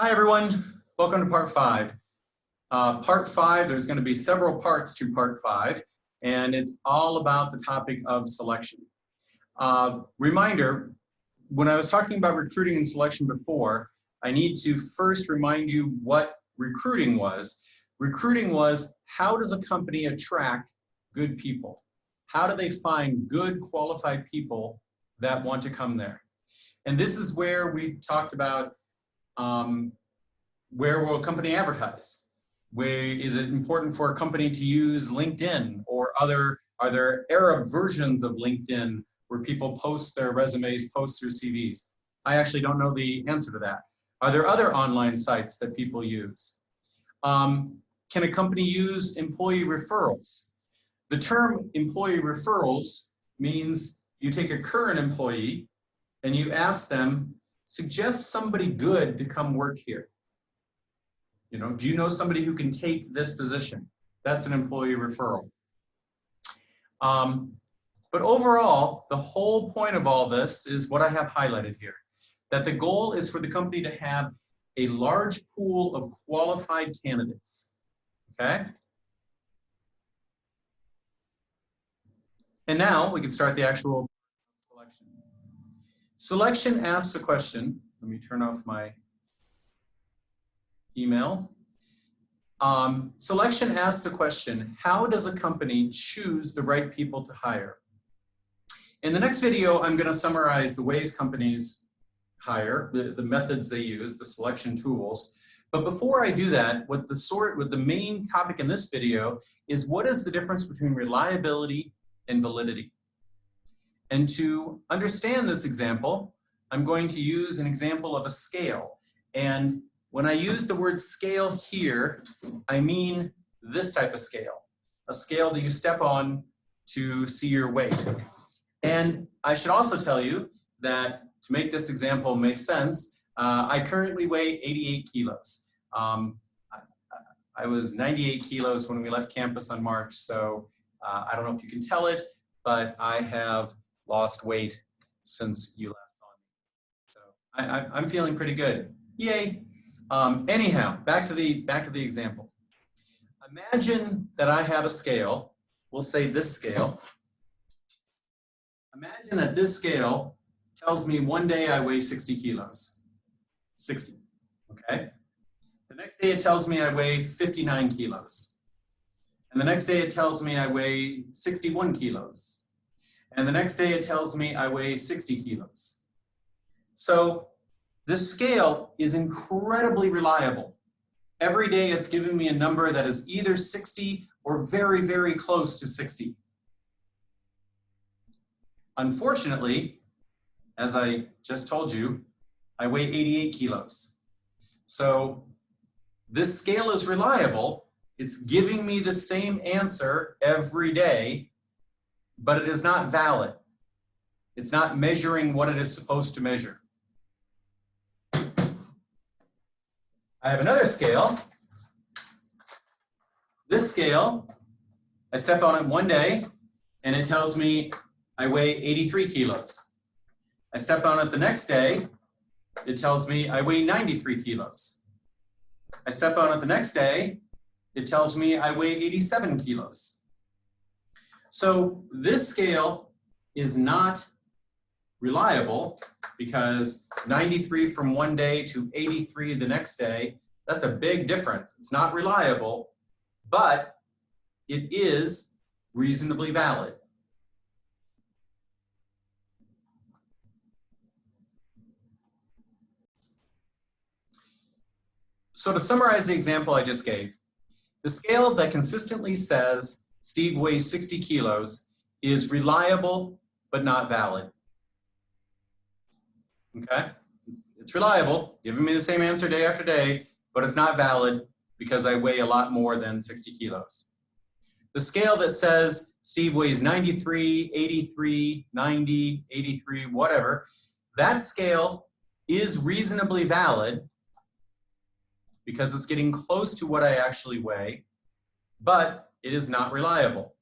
Hi everyone, welcome to part 5. Part 5, there's going to be several parts to part 5, and it's all about the topic of selection. Reminder, when I was talking about recruiting and selection before, I need to first remind you what recruiting was. Recruiting was, how does a company attract good people? How do they find good qualified people that want to come there? And this is where we talked about where will a company advertise? Where is it important for a company to use LinkedIn or are there Arab versions of LinkedIn where people post their resumes, post their CVs? I actually don't know the answer to that. Are there other online sites that people use? Can a company use employee referrals? The term employee referrals means you take a current employee and you ask them, suggest somebody good to come work here. You know, do you know somebody who can take this position? That's an employee referral. But overall, the whole point of all this is what I have highlighted here, that the goal is for the company to have a large pool of qualified candidates, okay? And now we can start the actual selection. Selection asks a question. Let me turn off my email. Selection asks the question, how does a company choose the right people to hire? In the next video, I'm going to summarize the ways companies hire, the methods they use, the selection tools. But before I do that, what the main topic in this video is, what is the difference between reliability and validity? And to understand this example, I'm going to use an example of a scale. And when I use the word scale here, I mean this type of scale, a scale that you step on to see your weight. And I should also tell you that to make this example make sense, I currently weigh 88 kilos. I was 98 kilos when we left campus on March, so I don't know if you can tell it, but I have lost weight since you last saw me. So I'm feeling pretty good. Yay! Anyhow, back to the example. Imagine that I have a scale. We'll say this scale. Imagine that this scale tells me one day I weigh 60 kilos. 60, okay? The next day it tells me I weigh 59 kilos. And the next day it tells me I weigh 61 kilos. And the next day it tells me I weigh 60 kilos. So this scale is incredibly reliable. Every day it's giving me a number that is either 60 or very, very close to 60. Unfortunately, as I just told you, I weigh 88 kilos. So this scale is reliable. It's giving me the same answer every day, but it is not valid. It's not measuring what it is supposed to measure. I have another scale. This scale, I step on it one day and it tells me I weigh 83 kilos. I step on it the next day, it tells me I weigh 93 kilos. I step on it the next day, it tells me I weigh 87 kilos. So this scale is not reliable because 93 from one day to 83 the next day, that's a big difference. It's not reliable, but it is reasonably valid. So to summarize the example I just gave, the scale that consistently says Steve weighs 60 kilos is reliable but not valid. Okay? It's reliable, giving me the same answer day after day, but it's not valid because I weigh a lot more than 60 kilos. The scale that says Steve weighs 93, 83, 90, 83, whatever, that scale is reasonably valid because it's getting close to what I actually weigh, but it is not reliable.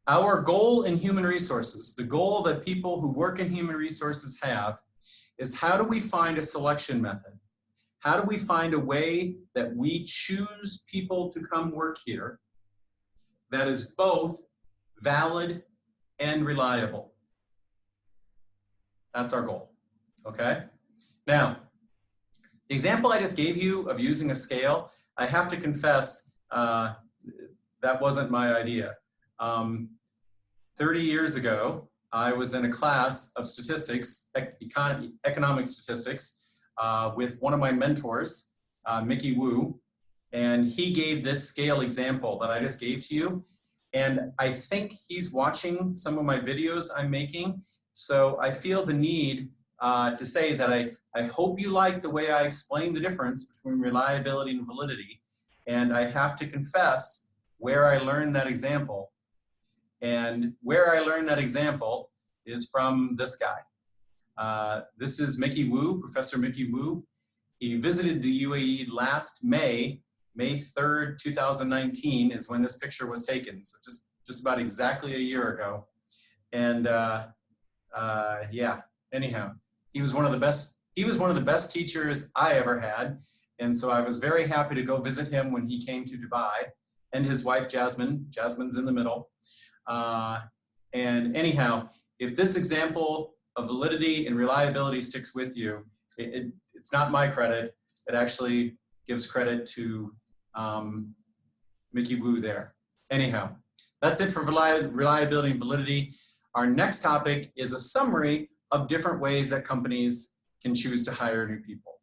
Our goal in human resources, the goal that people who work in human resources have, is how do we find a selection method? How do we find a way that we choose people to come work here that is both valid and reliable? That's our goal, okay? Now, the example I just gave you of using a scale, I have to confess, that wasn't my idea. 30 years ago, I was in a class of statistics, economic statistics, with one of my mentors, Mickey Wu, and he gave this scale example that I just gave to you. And I think he's watching some of my videos I'm making, so I feel the need to say that I hope you like the way I explain the difference between reliability and validity. And I have to confess where I learned that example. And where I learned that example is from this guy. This is Mickey Wu, Professor Mickey Wu. He visited the UAE last May 3rd, 2019 is when this picture was taken. So just about exactly a year ago. And yeah, anyhow, he was one of the best teachers I ever had. And so I was very happy to go visit him when he came to Dubai, and his wife, Jasmine. Jasmine's in the middle. And anyhow, if this example of validity and reliability sticks with you, it's not my credit. It actually gives credit to Mickey Wu there. Anyhow, that's it for reliability and validity. Our next topic is a summary of different ways that companies can choose to hire new people.